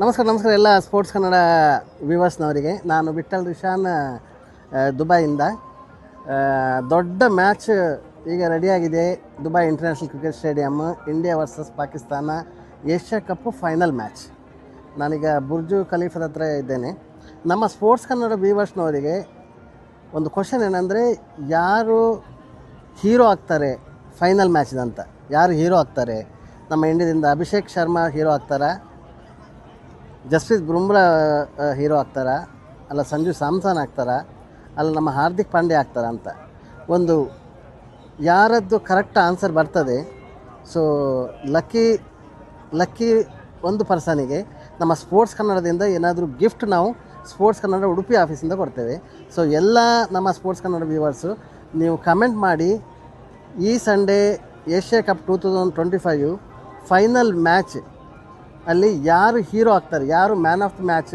ನಮಸ್ಕಾರ ಎಲ್ಲ ಸ್ಪೋರ್ಟ್ಸ್ ಕನ್ನಡ ವ್ಯೂವರ್ಸ್ನವರಿಗೆ. ನಾನು ವಿಠಲ್ ರಿಷಾನ್ ದುಬೈಯಿಂದ. ದೊಡ್ಡ ಮ್ಯಾಚ್ ಈಗ ರೆಡಿಯಾಗಿದೆ. Dubai international cricket stadium, India versus Pakistan Asia Cup final match. ನಾನೀಗ ಬುರ್ಜು ಖಲೀಫದ ಹತ್ರ ಇದ್ದೇನೆ. ನಮ್ಮ ಸ್ಪೋರ್ಟ್ಸ್ ಕನ್ನಡ ವ್ಯೂವರ್ಸ್ನವರಿಗೆ ಒಂದು ಕ್ವಶನ್ ಏನಂದರೆ, ಯಾರು ಹೀರೋ ಆಗ್ತಾರೆ ಫೈನಲ್ ಮ್ಯಾಚ್ದಂತ? ಯಾರು ಹೀರೋ ಆಗ್ತಾರೆ? ನಮ್ಮ ಇಂಡಿಯಾದಿಂದ ಅಭಿಷೇಕ್ ಶರ್ಮಾ ಹೀರೋ ಆಗ್ತಾರಾ, ಜಸ್ಪ್ರೀತ್ ಬುಮ್ರಾ ಹೀರೋ ಆಗ್ತಾರಾ, ಅಲ್ಲ ಸಂಜು ಸ್ಯಾಮ್ಸನ್ ಆಗ್ತಾರಾ, ಅಲ್ಲ ನಮ್ಮ ಹಾರ್ದಿಕ್ ಪಾಂಡ್ಯ ಆಗ್ತಾರಾ ಅಂತ ಒಂದು ಯಾರದ್ದು ಕರೆಕ್ಟ್ ಆನ್ಸರ್ ಬರ್ತದೆ. ಸೊ ಲಕ್ಕಿ ಒಂದು ಪರ್ಸನಿಗೆ ನಮ್ಮ ಸ್ಪೋರ್ಟ್ಸ್ ಕನ್ನಡದಿಂದ ಏನಾದರೂ ಗಿಫ್ಟ್ ನಾವು ಸ್ಪೋರ್ಟ್ಸ್ ಕನ್ನಡ ಉಡುಪಿ ಆಫೀಸಿಂದ ಕೊಡ್ತೇವೆ. ಸೊ ಎಲ್ಲ ನಮ್ಮ ಸ್ಪೋರ್ಟ್ಸ್ ಕನ್ನಡ ವ್ಯೂವರ್ಸು ನೀವು ಕಮೆಂಟ್ ಮಾಡಿ, ಈ Sunday Asia Cup 2025 final match ಅಲ್ಲಿ ಯಾರು ಹೀರೋ ಆಗ್ತಾರೆ, ಯಾರು ಮ್ಯಾನ್ ಆಫ್ ದ ಮ್ಯಾಚ್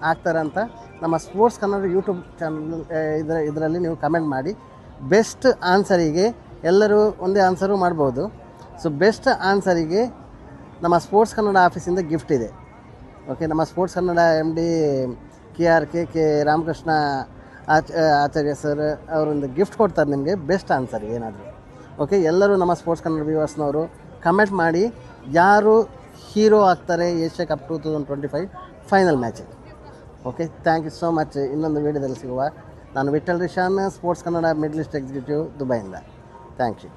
ಆಗ್ತಾರೆ ಅಂತ ನಮ್ಮ ಸ್ಪೋರ್ಟ್ಸ್ ಕನ್ನಡ ಯೂಟ್ಯೂಬ್ ಚಾನಲ್ ಇದರಲ್ಲಿ ನೀವು ಕಮೆಂಟ್ ಮಾಡಿ. ಬೆಸ್ಟ್ ಆನ್ಸರಿಗೆ ಎಲ್ಲರೂ ಒಂದೇ ಆನ್ಸರು ಮಾಡ್ಬೋದು. ಸೊ ಬೆಸ್ಟ್ ಆನ್ಸರಿಗೆ ನಮ್ಮ ಸ್ಪೋರ್ಟ್ಸ್ ಕನ್ನಡ ಆಫೀಸಿಂದ ಗಿಫ್ಟ್ ಇದೆ. ಓಕೆ, ನಮ್ಮ sports Kannada MD K Ramakrishna Acharya sir ಅವರೊಂದು ಗಿಫ್ಟ್ ಕೊಡ್ತಾರೆ ನಿಮಗೆ ಬೆಸ್ಟ್ ಆನ್ಸರ್ ಏನಾದರೂ. ಓಕೆ, ಎಲ್ಲರೂ ನಮ್ಮ ಸ್ಪೋರ್ಟ್ಸ್ ಕನ್ನಡ ವ್ಯೂವರ್ಸ್ನವರು ಕಮೆಂಟ್ ಮಾಡಿ, ಯಾರು ಹೀರೋ ಆಗ್ತಾರೆ ಏಷ್ಯಾ ಕಪ್ 2025 ಫೈನಲ್ ಮ್ಯಾಚಿಗೆ. Okay, thank you so much. ಇನ್ನೊಂದು ವೀಡಿಯೋದಲ್ಲಿ ಸಿಗುವ. ನಾನು Vithal Rishan, sports Kannada Middle East executive ದುಬೈಯಿಂದ. Thank you.